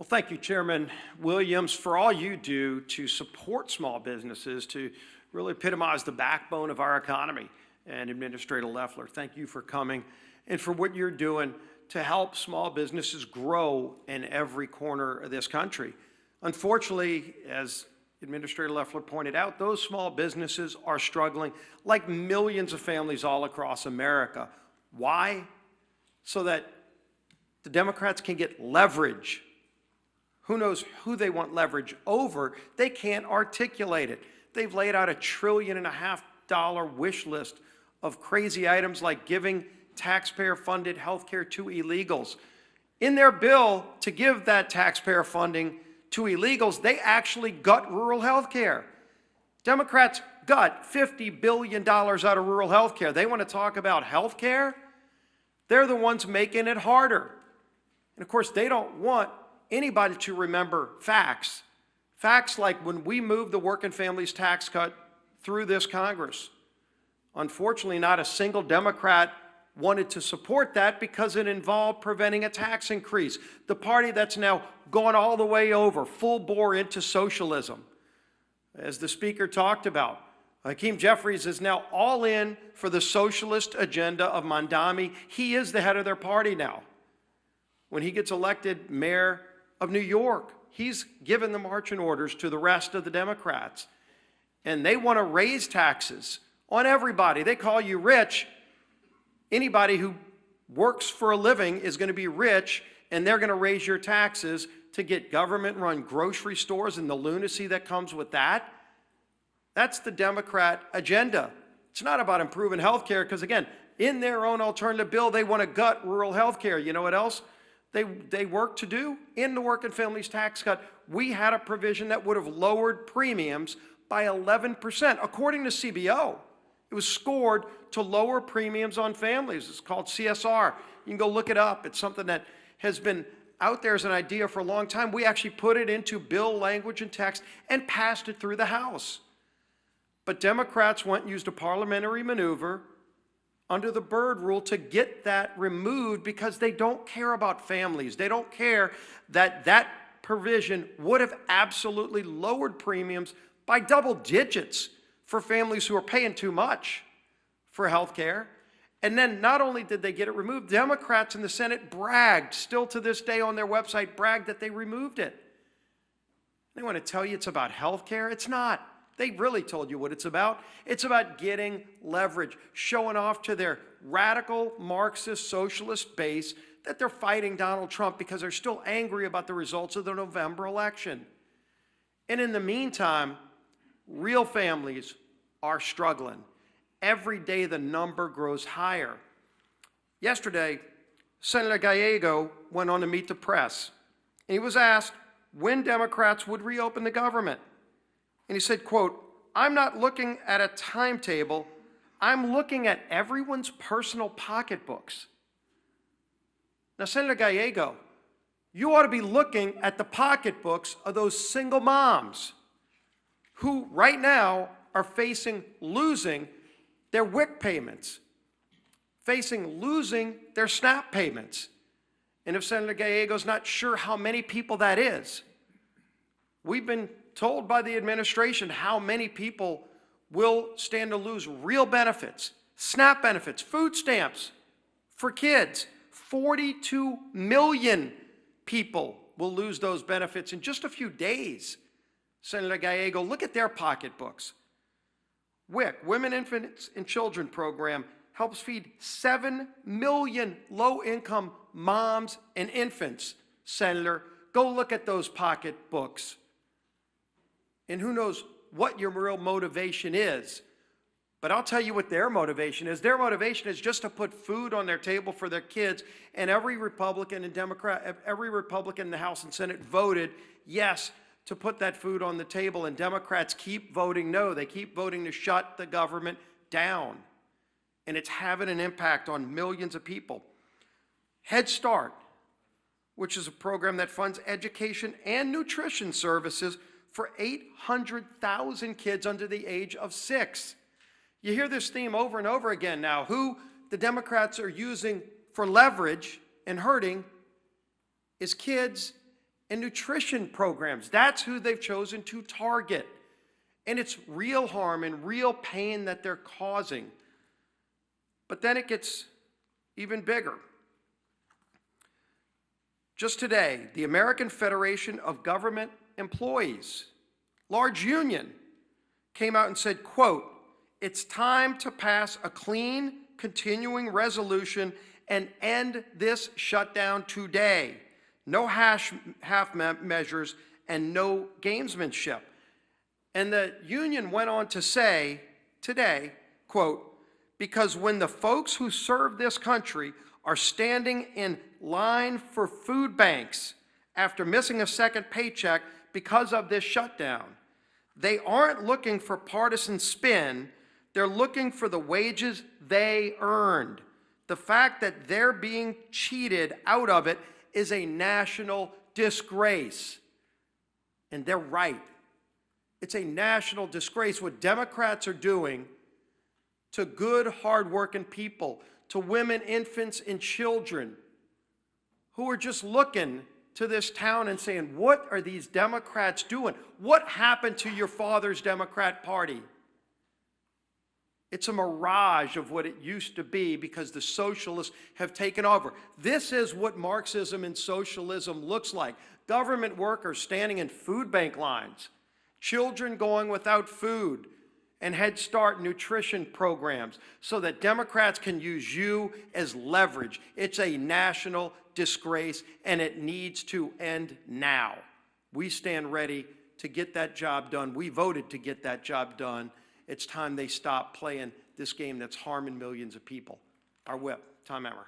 Well, thank you, Chairman Williams, for all you do to support small businesses, to really epitomize the backbone of our economy. And Administrator Loeffler, thank you for coming and for what you're doing to help small businesses grow in every corner of this country. Unfortunately, as Administrator Loeffler pointed out, those small businesses are struggling like millions of families all across America. Why? So that the Democrats can get leverage. Who knows who they want leverage over? They can't articulate it. They've laid out $1.5 trillion wish list of crazy items like giving taxpayer-funded health care to illegals. In their bill to give that taxpayer funding to illegals, they actually gut rural health care. Democrats gut $50 billion out of rural health care. They want to talk about health care? They're the ones making it harder. And of course, they don't want anybody to remember facts. Facts like when we moved the working families tax cut through this Congress. Unfortunately, not a single Democrat wanted to support that because it involved preventing a tax increase. The party that's now gone all the way over, full bore into socialism. As the Speaker talked about, Hakeem Jeffries is now all in for the socialist agenda of Mondami. He is the head of their party now. When he gets elected mayor of New York, he's given the marching orders to the rest of the Democrats. And they want to raise taxes on everybody. They call you rich. Anybody who works for a living is going to be rich, and they're going to raise your taxes to get government-run grocery stores and the lunacy that comes with that. That's the Democrat agenda. It's not about improving health care, because, again, in their own alternative bill, they want to gut rural health care. You know what else they work to do? In the working families tax cut, we had a provision that would have lowered premiums by 11%, according to CBO. It was scored to lower premiums on families. It's called CSR. You can go look it up. It's something that has been out there as an idea for a long time. We actually put it into bill language and text and passed it through the House. But Democrats went and used a parliamentary maneuver under the Byrd rule to get that removed because they don't care about families. They don't care that that provision would have absolutely lowered premiums by double digits for families who are paying too much for health care. And then not only did they get it removed, Democrats in the Senate bragged, still to this day on their website, bragged that they removed it. They want to tell you it's about health care? It's not. They really told you what it's about. It's about getting leverage, showing off to their radical Marxist socialist base that they're fighting Donald Trump because they're still angry about the results of the November election. And in the meantime, real families are struggling. Every day the number grows higher. Yesterday, Senator Gallego went on to meet the press, and he was asked when Democrats would reopen the government. And he said, quote, "I'm not looking at a timetable, I'm looking at everyone's personal pocketbooks." Now, Senator Gallego, you ought to be looking at the pocketbooks of those single moms who right now are facing losing their WIC payments, facing losing their SNAP payments. And if Senator Gallego's not sure how many people that is, we've been told by the administration how many people will stand to lose real benefits, SNAP benefits, food stamps for kids. 42 million people will lose those benefits in just a few days. Senator Gallego, look at their pocketbooks. WIC, Women, Infants, and Children program, helps feed 7 million low-income moms and infants. Senator, go look at those pocketbooks. And who knows what your real motivation is. But I'll tell you what their motivation is. Their motivation is just to put food on their table for their kids. And every Republican and Democrat, every Republican in the House and Senate voted yes to put that food on the table. And Democrats keep voting no. They keep voting to shut the government down. And it's having an impact on millions of people. Head Start, which is a program that funds education and nutrition services for 800,000 kids under the age of 6. You hear this theme over and over again now. Who the Democrats are using for leverage and hurting is kids and nutrition programs. That's who they've chosen to target. And it's real harm and real pain that they're causing. But then it gets even bigger. Just today, the American Federation of Government Employees, large union, came out and said, quote, "It's time to pass a clean, continuing resolution and end this shutdown today. No half measures and no gamesmanship." And the union went on to say today, quote, "Because when the folks who serve this country are standing in line for food banks after missing a second paycheck because of this shutdown, they aren't looking for partisan spin. They're looking for the wages they earned. The fact that they're being cheated out of it is a national disgrace." And they're right. It's a national disgrace what Democrats are doing to good, hardworking people, to women, infants, and children who are just looking to this town and saying, what are these Democrats doing? What happened to your father's Democrat Party? It's a mirage of what it used to be because the socialists have taken over. This is what Marxism and socialism looks like. Government workers standing in food bank lines, children going without food, and Head Start nutrition programs so that Democrats can use you as leverage. It's a national disgrace, and it needs to end now. We stand ready to get that job done. We voted to get that job done. It's time they stop playing this game that's harming millions of people. Our whip, Tom Emmer.